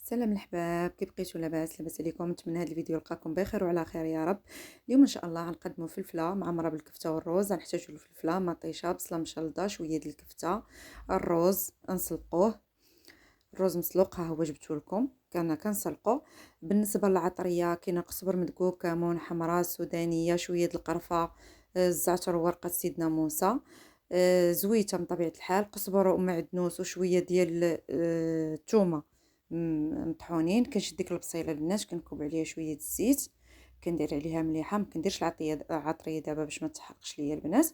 سلام الحباب، كي بقيتو؟ لاباس عليكم؟ نتمنى هذا الفيديو يلقاكم بخير وعلى خير يا رب. اليوم ان شاء الله غنقدموا فلفله معمره بالكفته والروز. غنحتاجوا الفلفله، مطيشه، بصله مشلضه، شويه ديال الكفته، الروز نسلقوه. الروز مسلوق ها هو جبته لكم، كنسلقوه. بالنسبه للعطريه كاينه قزبر مدقوق، كمون، حمراء، سودانيه، شويه د القرفه، الزعتر وورقه سيدنا موسى، زويته من طبيعه الحال، قزبر ومعدنوس وشويه ديال الثومه مطحونين. كنشد ديك البصيله البنات، كنكب عليها شويه الزيت، كندير عليها مليحه. ما كنديرش العطريه دابا باش ما تحرقش ليا البنات،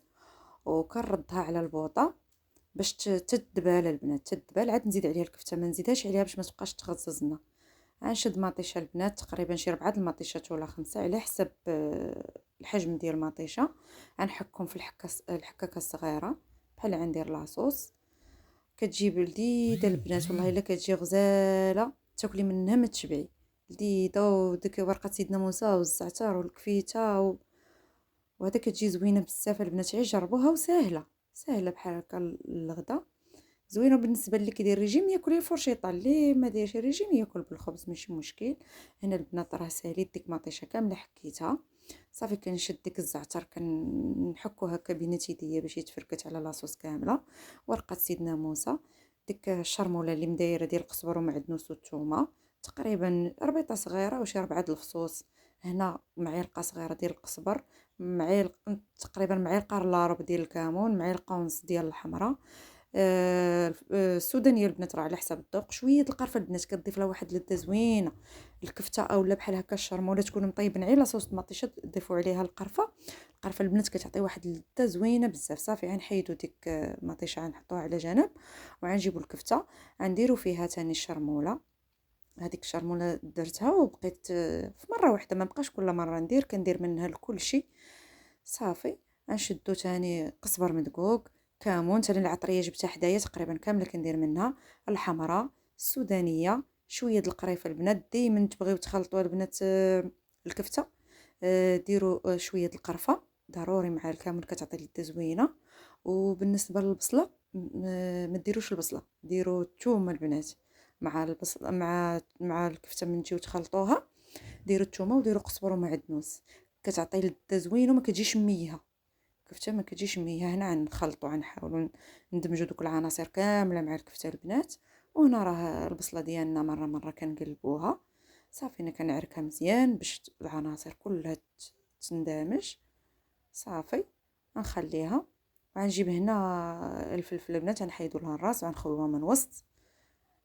وكنردها على البوطه باش تدبال البنات، تدبال. عاد نزيد عليها الكفته، ما نزيدهاش عليها باش ما تبقاش تغززنا. غنشد مطيشه البنات، تقريبا شي 4 المطيشات ولا 5 على حسب الحجم ديال المطيشه. غنحكهم في الحكاكه الصغيره بحال غندير لاصوص. كتجيب لذيذه البنات، والله الا كتجي غزاله، تاكلي منها ما تشبعي. لذيذه، وديك ورقه سيدنا موسى والزعتر والكفيته وهذا كتجي زوينه بزاف البنات. عيش جربوها، وسهله سهله بحال هكا الغدا. زوينه بالنسبه اللي كيدير ريجيم ياكل الفرشيطه، اللي ما دايرش ريجيم ياكل بالخبز ماشي مشكل. هنا البنات راه ساليت ديك مطيشه كامله حكيتها. صافي كنشد ديك الزعتر كنحكو هكا بين يديا باش يتفركت على لاصوص كامله. ورقه سيدنا موسى، ديك الشرموله اللي مدايره ديال القزبر ومعدنوس والثومه، تقريبا ربيطه صغيره وشي 4 د الفصوص. هنا معلقه صغيره ديال القزبر، تقريبا معلقه ربع ديال الكمون، معلقه ونص ديال الحمراء. السودانيه البنات راه على حسب الذوق. شويه القرفه البنات كتضيف لها واحد اللذه زوينه. الكفته اولا بحال هكا الشرموله تكون مطيبين غير لاصوص الطماطيشه، تضيفوا عليها القرفه البنات كتعطي واحد اللذه زوينه بزاف. صافي غنحيدوا ديك المطيشه، غنحطوها على جنب، وغنجيبوا الكفته غنديروا فيها تاني الشرموله. هذيك الشرموله درتها وبقيت في مره واحده، ما بقاش كل مره ندير، كندير منها لكل شيء. صافي غنشدو تاني قزبر مدقوق، كمون، تاني العطريه جبتها حدايا تقريبا كامله كندير منها، الحمراء، السودانيه، شويه د القريفه البنات. دائما تبغيو تخلطوا البنات الكفته، ديروا شويه د القرفه ضروري مع الكمون، كتعطي لذه زوينه. وبالنسبه للبصله ما ديروش البصله، ديروا الثوم البنات مع البصل مع الكفته. من تجيو تخلطوها ديروا الثومه وديروا قزبر ومعدنوس، كتعطي لذه زوينه وما كتجيش ميها. الكفته ما كتجيش ميها. هنا غنخلطوا، غنحاولوا ندمجوا دوك العناصر كامله مع الكفته البنات. وهنا راه البصله ديالنا مره مره كنقلبوها. صافي انا كنعركها مزيان باش العناصر كلها تندمج. صافي غنخليها، وغنجيب هنا الفلفل البنات، غنحيدوا لها الراس وغنخويوها من الوسط.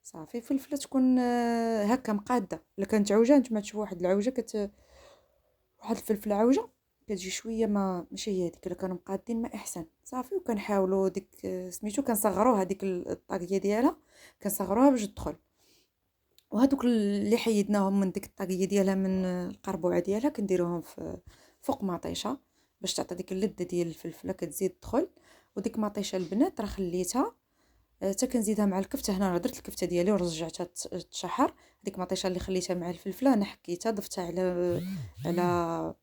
صافي فلفله تكون هكا مقاده. الا كانت عوجه نتوما تشوفوا واحد العوجه واحد الفلفله عوجه كتجي شويه، ما ماشي هي هذيك. الا كانوا مقادين ما احسن. صافي وكنحاولوا ديك سميتو كنصغروها هذيك الطاقيه ديالها، كنصغروها باش تدخل. وهذوك اللي حيدناهم من ديك الطاقيه ديالها، من القربوعه ديالها، كنديروهم في فوق مطيشه باش تعطي ديك اللذه ديال الفلفله كتزيد تدخل. وديك مطيشه البنات راه خليتها حتى كنزيدها مع الكفته. هنا راه درت الكفته ديالي ورجعتها تشحر. هذيك مطيشه اللي خليتها مع الفلفله انا حكيتها ضفتها على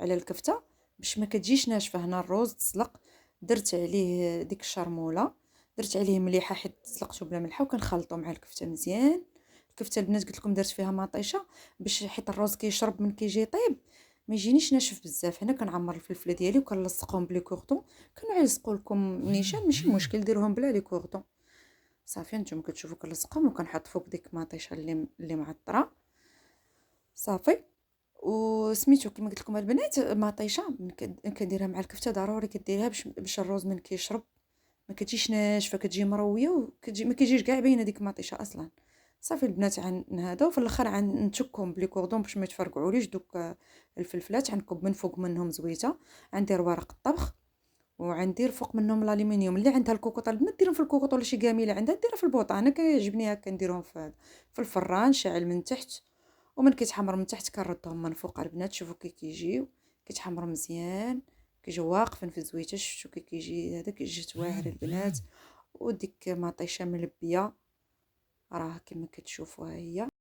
على الكفته باش ما كتجيش ناشفه. هنا الروز تسلق، درت عليه ديك الشرموله، درت عليه مليحه حيت سلقته بلا ملحه، وكنخلطو مع الكفته مزيان. الكفته البنات قلت لكم درت فيها مطيشه باش حيت الروز كيشرب من كيجي يطيب ما يجينيش ناشف بزاف. هنا كنعمر الفلفله ديالي وكنلصقهم بلي كورطون. كنعلصقوا لكم نيشان ماشي مشكل، ديروهم بلا لي كورطون. صافي نتوما كتشوفوا كنلصقهم وكنحط فوق ديك مطيشه اللي معطره. صافي وسميتو كما قلت لكم البنات، مطيشه كنديرها مع الكفته ضروري كديرها باش الروز من كيشرب ما كتجيش ناشفه، كتجي مرويه، وكتجي ما كيجيش كاع باينه ديك المطيشه اصلا. صافي البنات هذا، وفي الاخر نتشكهم بلي كوردون باش ما يتفرقعوليش دوك الفلفلات. غنكب من فوق منهم زويته، غندير ورق الطبخ، وغندير فوق منهم الالومنيوم. اللي عندها الكوكوط البنات ديرهم في الكوكوط، ولا شي كاميله عندها ديرها في البوطه. انا كيعجبني هكا نديرهم في الفران شاعل من تحت، ومن كيتحمر من تحت كنردهم من فوق البنات. شوفوا كي كيجيو كيتحمروا مزيان، كيجيو واقفين في الزويته. شفتوا كي كيجي هذا كيجي واعر البنات. وديك مطيشه ملبيه راه كما كتشوفوا ها هي.